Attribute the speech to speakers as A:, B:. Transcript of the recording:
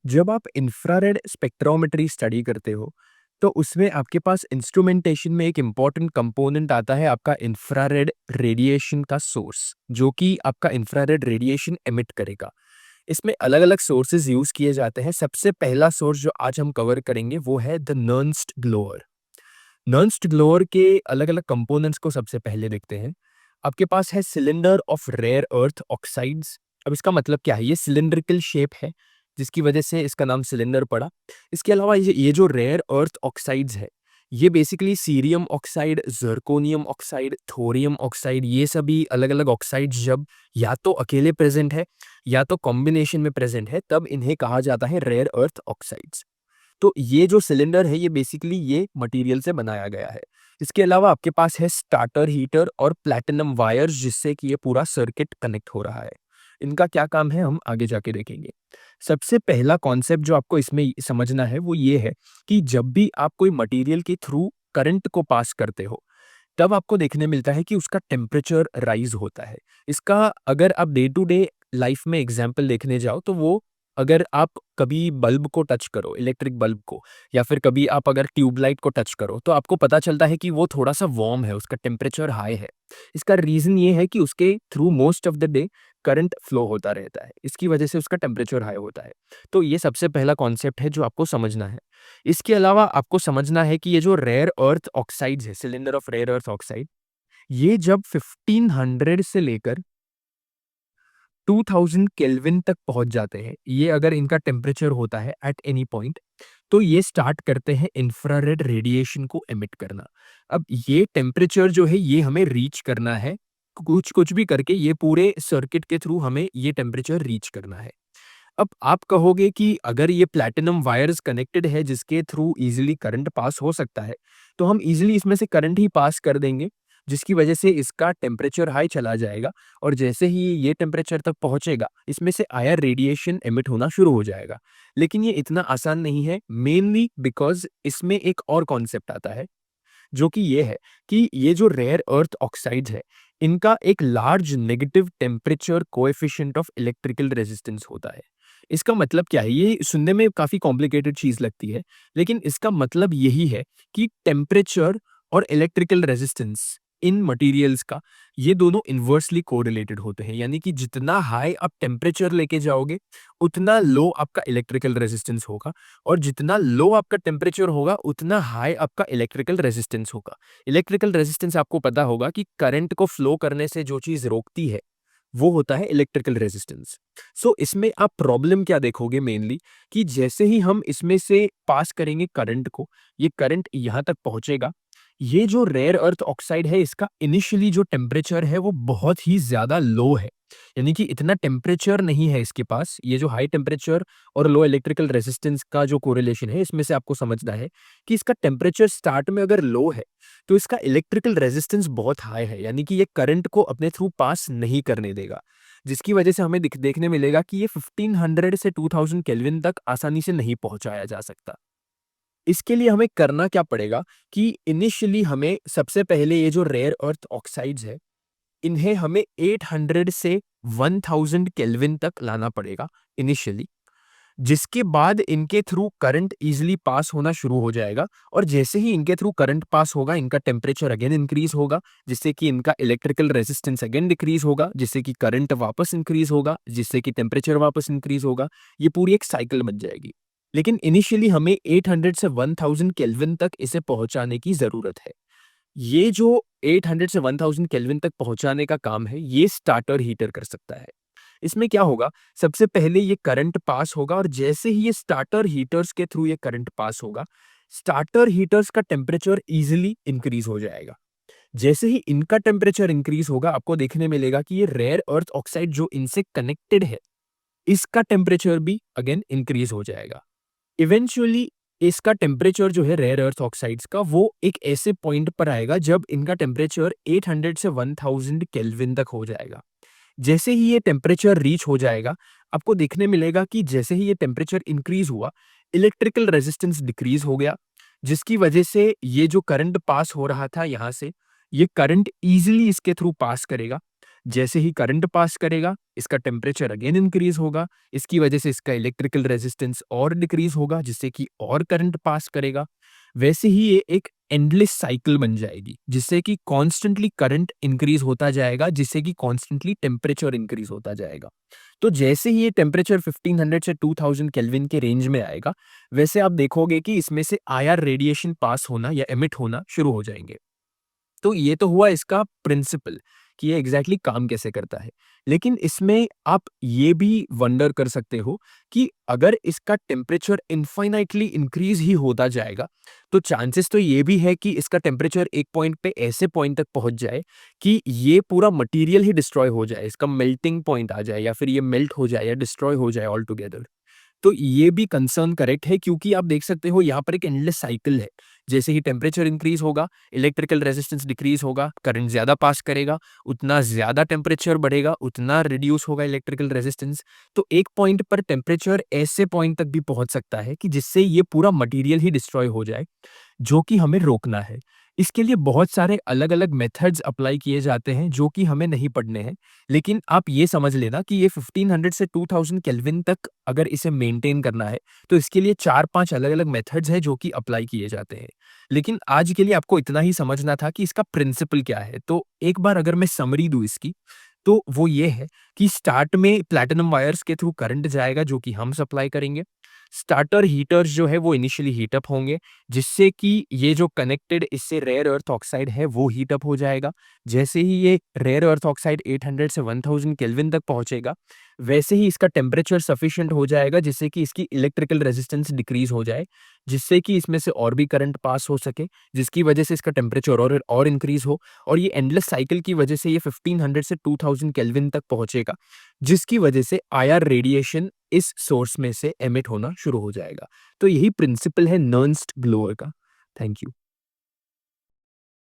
A: जब आप infrared spectrometry study करते हो, तो उसमें आपके पास इंस्ट्रूमेंटेशन में एक इम्पॉर्टेंट कंपोनेंट आता है आपका इंफ्रारेड रेडिएशन का सोर्स, जो कि आपका इंफ्रारेड रेडिएशन एमिट करेगा। इसमें अलग-अलग सोर्सेज़ यूज़ किए जाते हैं। सबसे पहला सोर्स जो आज हम कवर करेंगे वो है द नर्न्स्ट ग्लोअर। नर्न्स्ट ग्लोअर के अलग-अलग कंपोनेंट्स को सबसे पहले देखते हैं। आपके पास है cylinder of rare earth oxides. अब इसका मतलब क्या है? ये सिलिंड्रिकल शेप है, जिसकी वजह से इसका नाम सिलेंडर पड़ा। इसके अलावा ये जो रेयर अर्थ ऑक्साइड्स है, ये basically cerium oxide, zirconium oxide, thorium oxide, ये सभी अलग-अलग ऑक्साइड्स जब या तो अकेले प्रेज़ेंट है या तो कॉम्बिनेशन में प्रेज़ेंट है, तब इन्हें कहा जाता है रेयर अर्थ ऑक्साइड्स। तो ये जो सिलेंडर है, ये बेसिकली ये मटेरियल से बनाया गया है। इसके अलावा आपके पास है स्टार्टर हीटर और प्लैटिनम वायर्स, जिससे कि ये पूरा सर्किट कनेक्ट हो रहा है। इनका क्या काम है, हम आगे जाके देखेंगे। सबसे पहला कॉन्सेप्ट जो आपको इसमें समझना है वो ये है कि जब भी आप कोई मटेरियल के थ्रू करंट को पास करते हो, तब आपको देखने मिलता है कि उसका टेम्परेचर राइज़ होता है। इसका अगर आप डे टू डे लाइफ़ में एग्ज़ाम्पल देखने जाओ, तो वो अगर आप कभी बल्ब को टच करो, इलेक्ट्रिक बल्ब को, या फिर कभी आप अगर ट्यूबलाइट को टच करो, तो आपको पता चलता है कि वो थोड़ा-सा वार्म है, उसका टेम्परेचर हाई है। इसका रीज़न ये है कि उसके through most of the day current flow होता रहता है। इसकी वजह से उसका टेम्परेचर हाई होता है। तो ये सबसे पहला कॉन्सेप्ट है जो आपको समझना है। इसके अलावा आपको समझना है कि ये जो रेयर अर्थ ऑक्साइड्स है, cylinder of rare earth oxide, ये जब 1500 से लेकर 2000 केल्विन तक पहुंच जाते हैं, ये अगर इनका टेम्परेचर होता है एट एनी पॉइंट, तो ये स्टार्ट करते हैं इंफ्रारेड रेडिएशन को एमिट करना। अब ये टेम्परेचर जो है ये हमें रीच करना है, कुछ कुछ भी करके ये पूरे सर्किट के थ्रू हमें ये टेम्परेचर रीच करना है। अब आप कहोगे कि अगर ये प्लैटिनम वायर्स कनेक्टेड है जिसके थ्रू इजीली करंट पास हो सकता है, तो हम इजीली इसमें से करंट ही पास कर देंगे, जिसकी वजह से इसका टेम्परेचर हाई चला जाएगा और जैसे ही ये टेम्परेचर तक पहुंचेगा, इसमें से आयर रेडिएशन एमिट होना शुरू हो जाएगा। लेकिन ये इतना आसान नहीं है, मेनली बिकॉज़ इसमें एक और कॉन्सेप्ट आता है, जो कि ये है कि ये जो रेयर अर्थ ऑक्साइड्स है, इनका एक large negative temperature coefficient of electrical resistance होता है। इसका मतलब क्या है? ये सुनने में काफ़ी कॉम्प्लिकेटेड चीज़ लगती है, लेकिन इसका मतलब यही है कि टेम्परेचर और इलेक्ट्रिकल रेजिस्टेंस इन मटेरियल्स का, ये दोनों इन्वर्सली कोरिलेटेड होते हैं। यानी कि जितना हाई आप टेम्परेचर लेके जाओगे, उतना लो आपका इलेक्ट्रिकल रेजिस्टेंस होगा, और जितना लो आपका टेम्परेचर होगा, उतना हाई आपका इलेक्ट्रिकल रेजिस्टेंस होगा। इलेक्ट्रिकल रेजिस्टेंस आपको पता होगा कि करंट को फ्लो करने से जो चीज़ रोकती है, वो होता है इलेक्ट्रिकल रेजिस्टेंस। सो इसमें आप प्रॉब्लम क्या देखोगे मेनली, कि जैसे ही हम इसमें से पास करेंगे करंट को, ये करंट यहाँ तक पहुँचेगा। ये जो रेयर अर्थ ऑक्साइड है, इसका इनिशियली जो टेम्परेचर है वो बहुत ही ज़्यादा लो है। यानी कि इतना टेम्परेचर नहीं है इसके पास। ये जो हाई टेम्परेचर और लो इलेक्ट्रिकल रेजिस्टेंस का जो कोरिलेशन है, इसमें से आपको समझना है कि इसका टेम्परेचर स्टार्ट में अगर लो है, तो इसका इलेक्ट्रिकल रेजिस्टेंस बहुत हाई है। यानी कि ये करंट को अपने थ्रू पास नहीं करने देगा। जिसकी वजह से हमें देखने मिलेगा कि ये 1500 से 2000 केल्विन तक आसानी से नहीं पहुँचाया जा सकता। इसके लिए हमें करना क्या पड़ेगा कि इनिशियली हमें सबसे पहले ये जो रेयर अर्थ ऑक्साइड्स है, इन्हें हमें 800 से 1000 केल्विन तक लाना पड़ेगा इनिशियली। जिसके बाद इनके थ्रू करंट ईज़िली पास होना शुरू हो जाएगा, और जैसे ही इनके थ्रू करंट पास होगा, इनका टेम्परेचर अगेन इंक्रीज़ होगा, जिससे कि इनका इलेक्ट्रिकल रेजिस्टेंस अगेन डिक्रीज़ होगा, जिससे कि करंट वापस इंक्रीज़ होगा, जिससे कि टेम्परेचर वापस इंक्रीज़ होगा। ये पूरी एक साइकिल बन जाएगी। लेकिन इनिशियली हमें 800 से 1000 केल्विन तक इसे पहुँचाने की ज़रूरत है। ये जो 800 से 1000 केल्विन तक पहुँचाने का काम है, ये स्टार्टर हीटर कर सकता है। इसमें क्या होगा, सबसे पहले ये करंट पास होगा, और जैसे ही ये स्टार्टर हीटर्स के थ्रू ये करंट पास होगा, स्टार्टर हीटर्स का टेम्परेचर ईज़िली इंक्रीज़ हो जाएगा। जैसे ही इनका टेम्परेचर इंक्रीज़ होगा, आपको देखने मिलेगा कि ये रेयर अर्थ ऑक्साइड जो इनसे कनेक्टेड है, इसका टेम्परेचर भी अगेन इंक्रीज़ हो जाएगा। इवेंचुअली इसका टेम्परेचर जो है रेयर अर्थ ऑक्साइड्स का, वो एक ऐसे पॉइंट पर आएगा जब इनका टेम्परेचर 800 से 1000 केल्विन तक हो जाएगा। जैसे ही ये टेम्परेचर रीच हो जाएगा, आपको देखने मिलेगा कि जैसे ही ये टेम्परेचर इंक्रीज़ हुआ, इलेक्ट्रिकल रेजिस्टेंस डिक्रीज़ हो गया, जिसकी वजह से ये जो करंट पास हो रहा था यहाँ से, ये करंट ईज़िली इसके थ्रू पास करेगा, जैसे ही करंट पास करेगा, इसका टेम्परेचर अगेन इंक्रीज़ होगा, इसकी वजह से इसका इलेक्ट्रिकल रेजिस्टेंस और डिक्रीज़ होगा, जिससे कि और करंट पास करेगा। वैसे ही ये एक एंडलेस साइकिल बन जाएगी, जिससे कि कॉन्स्टेंटली करंट इंक्रीज़ होता जाएगा, जिससे कि कॉन्स्टेंटली टेम्परेचर इंक्रीज़ होता जाएगा। तो जैसे ही ये टेम्परेचर 1500 से 2000 केल्विन के रेंज में आएगा, वैसे आप देखोगे कि इसमें से आईआर रेडिएशन पास होना या एमिट होना शुरू हो जाएँगे। तो ये तो हुआ इसका प्रिंसिपल कि ये एग्ज़ैक्टली काम कैसे करता है। लेकिन इसमें आप ये भी वंडर कर सकते हो कि अगर इसका टेम्परेचर इनफ़ाइनाइटली इंक्रीज़ ही होता जाएगा, तो चांसेस तो ये भी है कि इसका टेम्परेचर एक पॉइंट पे ऐसे पॉइंट तक पहुँच जाए कि ये पूरा मटीरियल ही डिस्ट्रॉय हो जाए, इसका मेल्टिंग पॉइंट आ जाए या फिर ये मेल्ट हो जाए या डिस्ट्रॉय हो जाए ऑल टुगेदर। तो ये भी कंसर्न करेक्ट है क्योंकि आप देख सकते हो यहाँ पर एक एंडलेस साइकिल है। जैसे ही टेम्परेचर इंक्रीज़ होगा, इलेक्ट्रिकल रेजिस्टेंस डिक्रीज़ होगा, करंट ज़्यादा पास करेगा, उतना ज़्यादा टेम्परेचर बढ़ेगा, उतना रिड्यूस होगा इलेक्ट्रिकल रेजिस्टेंस। तो एक पॉइंट पर टेम्परेचर ऐसे पॉइंट तक भी पहुँच सकता है कि जिससे ये पूरा मटीरियल ही डिस्ट्रॉय हो जाए, जो कि हमें रोकना है। इसके लिए बहुत सारे अलग-अलग मेथड्स अप्लाई किए जाते हैं जो कि हमें नहीं पढ़ने हैं। लेकिन आप ये समझ लेना कि ये 1500 से 2000 केल्विन तक अगर इसे मेंटेन करना है, तो इसके लिए 4-5 अलग-अलग मेथड्स हैं जो कि अप्लाई किए जाते हैं। लेकिन आज के लिए आपको इतना ही समझना था कि इसका प्रिंसिपल क्या है। तो एक बार अगर मैं समरी दूँ इसकी, तो वो ये है कि स्टार्ट में प्लैटिनम वायर्स के थ्रू करंट जाएगा जो कि हम सप्लाई करेंगे। स्टार्टर हीटर्स जो है वो इनिशियली हीट अप होंगे, जिससे कि ये जो कनेक्टेड इससे रेयर अर्थ ऑक्साइड है वो हीट अप हो जाएगा। जैसे ही ये रेयर अर्थ ऑक्साइड 800 से 1000 केल्विन तक पहुँचेगा, वैसे ही इसका टेम्परेचर सफिशिएंट हो जाएगा जिससे कि इसकी इलेक्ट्रिकल रेजिस्टेंस डिक्रीज़ हो जाए, जिससे कि इसमें से और भी करंट पास हो सके, जिसकी वजह से इसका टेम्परेचर और इंक्रीज़ हो और ये एंडलेस साइकिल की वजह से ये 1500 से 2000 केल्विन तक पहुँचेगा, जिसकी वजह से आईआर रेडिएशन इस सोर्स में से एमिट होना शुरू हो जाएगा। तो यही प्रिंसिपल है नर्न्स्ट ब्लोअर का। Thank you.